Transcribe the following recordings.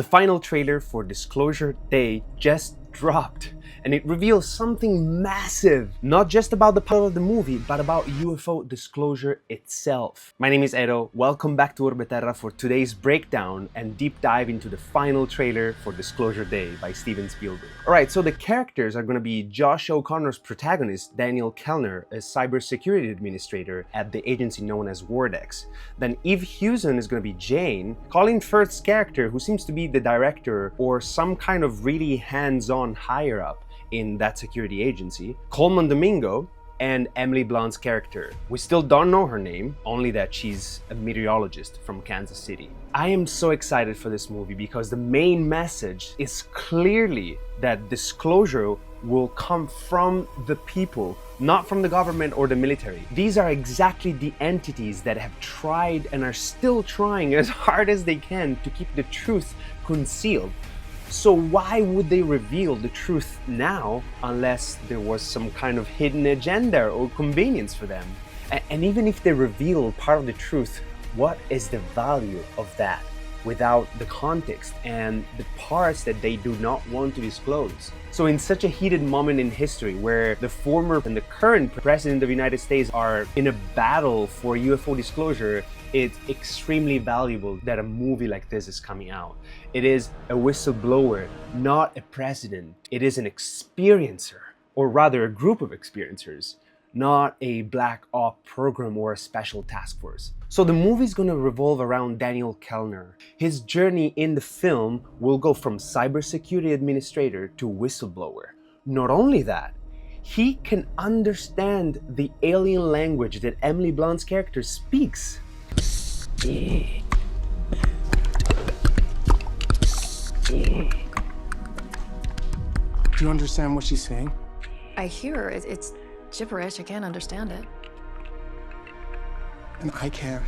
The final trailer for Disclosure Day just dropped, and it reveals something massive, not just about the plot of the movie, but about UFO disclosure itself. My name is Edo, welcome back to Orbeterra for today's breakdown and deep dive into the final trailer for Disclosure Day by Steven Spielberg. Alright, so the characters are going to be Josh O'Connor's protagonist, Daniel Kellner, a cybersecurity administrator at the agency known as Vortex. Then Eve Hewson is going to be Jane, Colin Firth's character, who seems to be the director or some kind of really hands-on higher-up in that security agency, Coleman Domingo, and Emily Blunt's character. We still don't know her name, only that she's a meteorologist from Kansas City. I am so excited for this movie because the main message is clearly that disclosure will come from the people, not from the government or the military. These are exactly the entities that have tried and are still trying as hard as they can to keep the truth concealed. So why would they reveal the truth now unless there was some kind of hidden agenda or convenience for them? And even if they reveal part of the truth, what is the value of that without the context and the parts that they do not want to disclose? So in such a heated moment in history where the former and the current president of the United States are in a battle for UFO disclosure, it's extremely valuable that a movie like this is coming out. It is a whistleblower, not a president. It is an experiencer, or rather a group of experiencers, not a black op program or a special task force. So the movie is going to revolve around Daniel Kellner. His journey in the film will go from cybersecurity administrator to whistleblower. Not only that, he can understand the alien language that Emily Blunt's character speaks. Do you understand what she's saying? I hear it. It's gibberish. I can't understand it. And I can.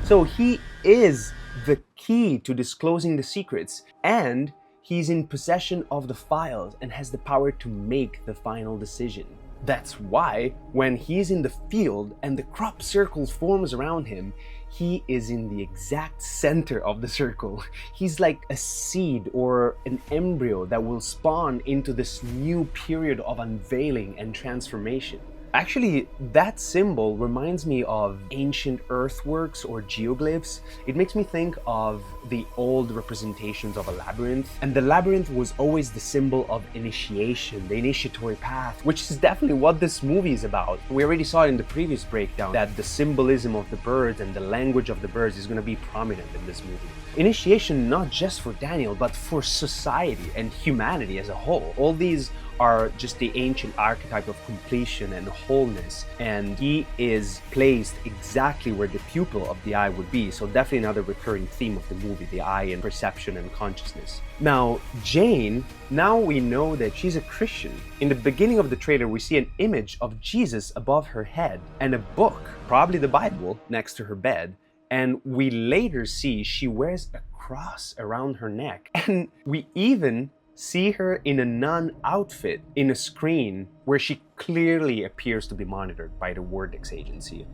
So he is the key to disclosing the secrets, and he's in possession of the files and has the power to make the final decision. That's why when he's in the field and the crop circle forms around him, he is in the exact center of the circle. He's like a seed or an embryo that will spawn into this new period of unveiling and transformation. Actually, that symbol reminds me of ancient earthworks or geoglyphs. It makes me think of the old representations of a labyrinth. And the labyrinth was always the symbol of initiation, the initiatory path, which is definitely what this movie is about. We already saw in the previous breakdown that the symbolism of the birds and the language of the birds is going to be prominent in this movie. Initiation not just for Daniel, but for society and humanity as a whole. All these are just the ancient archetype of completion and wholeness, and he is placed exactly where the pupil of the eye would be. So definitely another recurring theme of the movie, the eye and perception and consciousness. Now Jane, now we know that she's a Christian. In the beginning of the trailer we see an image of Jesus above her head and a book, probably the Bible, next to her bed. And we later see she wears a cross around her neck. And we even see her in a nun outfit in a screen where she clearly appears to be monitored by the Vortex agency.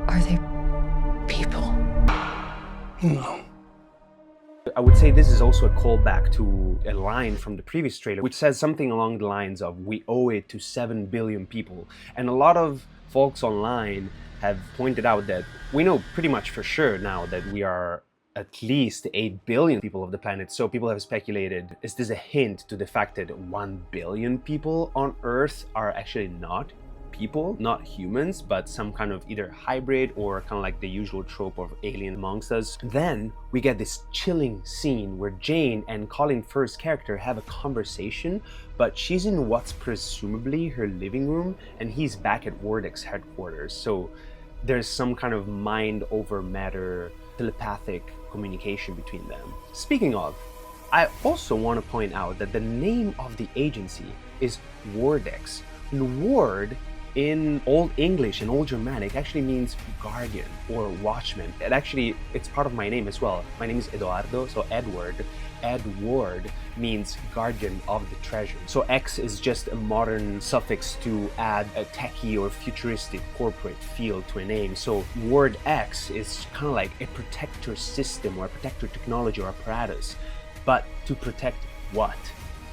Are they people? No. I would say this is also a callback to a line from the previous trailer, which says something along the lines of, "We owe it to 7 billion people." And a lot of folks online have pointed out that we know pretty much for sure now that we are at least 8 billion people of the planet. So people have speculated, is this a hint to the fact that 1 billion people on Earth are actually not people, not humans, but some kind of either hybrid or kind of like the usual trope of alien amongst us? Then we get this chilling scene where Jane and Colin Firth's character have a conversation, but she's in what's presumably her living room and he's back at Vortex headquarters. So there's some kind of mind over matter, telepathic communication between them. Speaking of, I also want to point out that the name of the agency is Vortex. And ward in Old English and Old Germanic actually means guardian or watchman. And actually, it's part of my name as well. My name is Eduardo, so Edward. Ed Ward means guardian of the treasure. So X is just a modern suffix to add a techie or futuristic corporate feel to a name. So Ward X is kind of like a protector system or a protector technology or apparatus. But to protect what?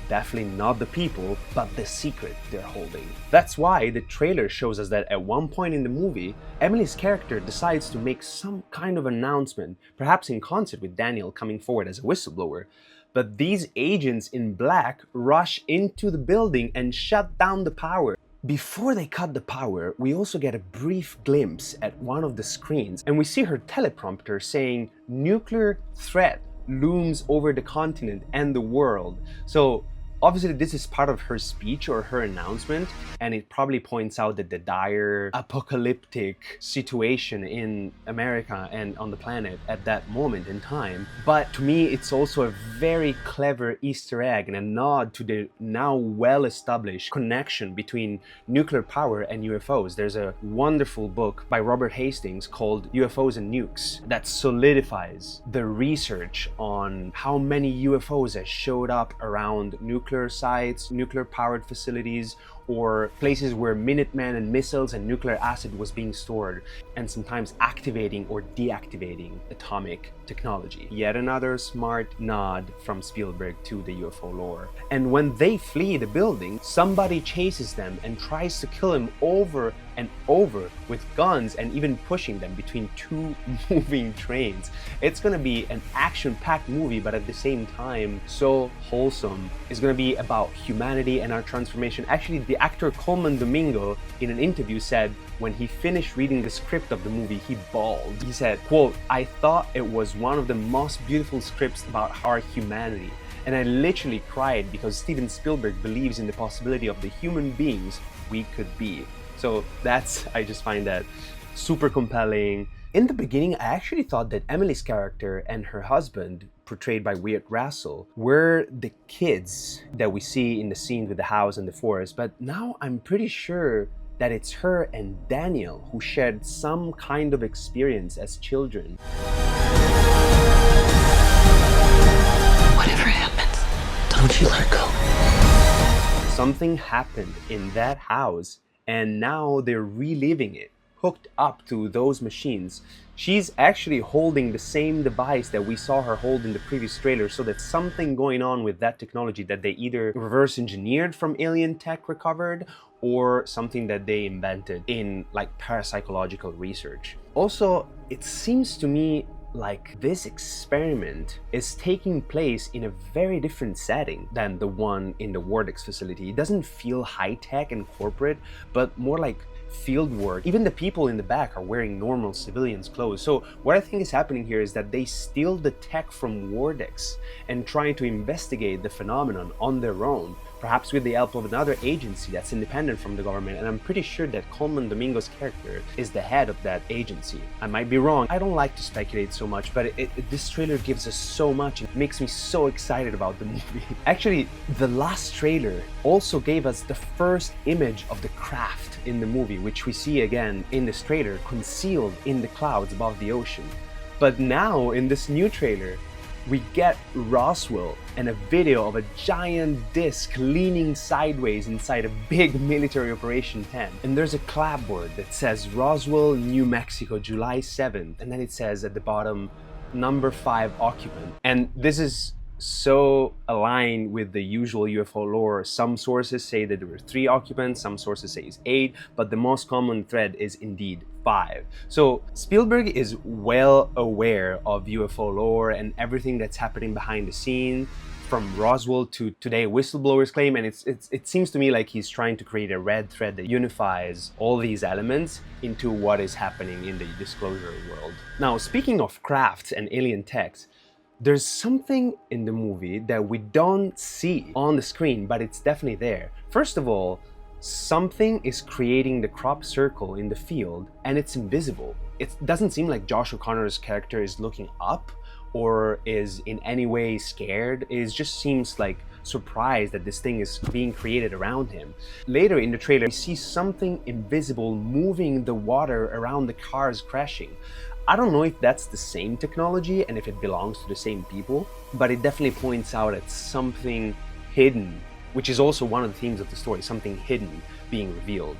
Definitely not the people, but the secret they're holding. That's why the trailer shows us that at one point in the movie, Emily's character decides to make some kind of announcement, perhaps in concert with Daniel coming forward as a whistleblower. But these agents in black rush into the building and shut down the power. Before they cut the power, we also get a brief glimpse at one of the screens, and we see her teleprompter saying, "Nuclear threat looms over the continent and the world." So obviously this is part of her speech or her announcement, and it probably points out that the dire apocalyptic situation in America and on the planet at that moment in time. But to me, it's also a very clever Easter egg and a nod to the now well-established connection between nuclear power and UFOs. There's a wonderful book by Robert Hastings called UFOs and Nukes that solidifies the research on how many UFOs have showed up around nuclear sites, nuclear powered facilities, or places where Minutemen and missiles and nuclear acid was being stored, and sometimes activating or deactivating atomic technology. Yet another smart nod from Spielberg to the UFO lore. And when they flee the building, somebody chases them and tries to kill them over and over with guns and even pushing them between two moving trains. It's gonna be an action-packed movie, but at the same time, so wholesome. It's gonna be about humanity and our transformation. Actually, the actor Colin Domingo in an interview said when he finished reading the script of the movie, he bawled. He said, quote, "I thought it was one of the most beautiful scripts about our humanity. And I literally cried because Steven Spielberg believes in the possibility of the human beings we could be." So I just find that super compelling. In the beginning, I actually thought that Emily's character and her husband, portrayed by Wyatt Russell, were the kids that we see in the scene with the house and the forest. But now I'm pretty sure that it's her and Daniel who shared some kind of experience as children. Whatever happens, don't you let go. Something happened in that house, and now they're reliving it, hooked up to those machines. She's actually holding the same device that we saw her hold in the previous trailer, so there's something going on with that technology that they either reverse engineered from alien tech recovered, or something that they invented in like parapsychological research. Also, it seems to me like this experiment is taking place in a very different setting than the one in the Wardex facility. It doesn't feel high-tech and corporate, but more like field work. Even the people in the back are wearing normal civilians' clothes. So what I think is happening here is that they steal the tech from Wardex and try to investigate the phenomenon on their own, perhaps with the help of another agency that's independent from the government. And I'm pretty sure that Colin Domingo's character is the head of that agency. I might be wrong. I don't like to speculate so much, but this trailer gives us so much. It makes me so excited about the movie. Actually, the last trailer also gave us the first image of the craft in the movie, which we see again in this trailer, concealed in the clouds above the ocean. But now in this new trailer, we get Roswell and a video of a giant disc leaning sideways inside a big military operation tent. And there's a clapboard that says Roswell, New Mexico, July 7th. And then it says at the bottom, number 5 occupant. And this is so aligned with the usual UFO lore. Some sources say that there were 3 occupants, some sources say it's 8, but the most common thread is indeed 5. So Spielberg is well aware of UFO lore and everything that's happening behind the scene, from Roswell to today whistleblower's claim, and it seems to me like he's trying to create a red thread that unifies all these elements into what is happening in the disclosure world. Now, speaking of crafts and alien techs, there's something in the movie that we don't see on the screen, but it's definitely there. First of all, something is creating the crop circle in the field, and it's invisible. It doesn't seem like Josh O'Connor's character is looking up or is in any way scared. It just seems like surprised that this thing is being created around him. Later in the trailer, we see something invisible moving the water around the cars crashing. I don't know if that's the same technology and if it belongs to the same people, but it definitely points out at something hidden, which is also one of the themes of the story, something hidden being revealed.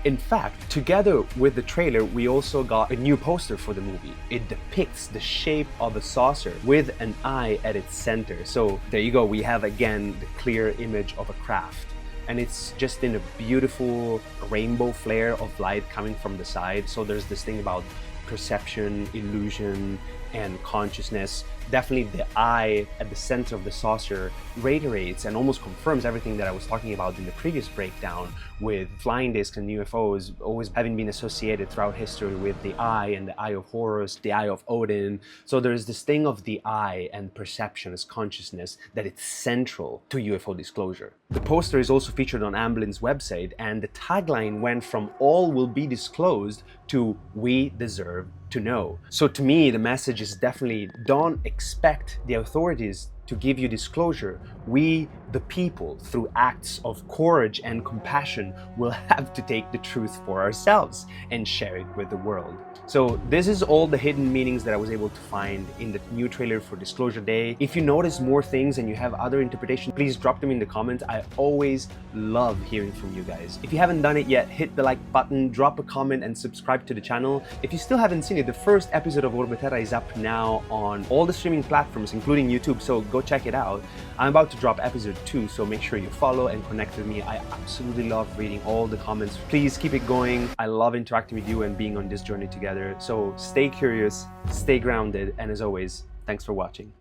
In fact, together with the trailer, we also got a new poster for the movie. It depicts the shape of a saucer with an eye at its center. So there you go, we have again the clear image of a craft. And it's just in a beautiful rainbow flare of light coming from the side. So there's this thing about perception, illusion, and consciousness. Definitely the eye at the center of the saucer reiterates and almost confirms everything that I was talking about in the previous breakdown, with flying discs and UFOs always having been associated throughout history with the eye and the eye of Horus, the eye of Odin. So there's this thing of the eye and perception as consciousness that it's central to UFO disclosure. The poster is also featured on Amblin's website, and the tagline went from "all will be disclosed" to "we deserve to know." So to me, the message is definitely don't expect the authorities to give you disclosure. We, the people, through acts of courage and compassion, will have to take the truth for ourselves and share it with the world. So this is all the hidden meanings that I was able to find in the new trailer for Disclosure Day. If you notice more things and you have other interpretations, please drop them in the comments. I always love hearing from you guys. If you haven't done it yet, hit the like button, drop a comment, and subscribe to the channel. If you still haven't seen it, the first episode of Orbeterra is up now on all the streaming platforms, including YouTube, so go check it out. I'm about to drop episode 2, so make sure you follow and connect with me. I absolutely love reading all the comments. Please keep it going. I love interacting with you and being on this journey together. So stay curious, stay grounded, and as always, thanks for watching.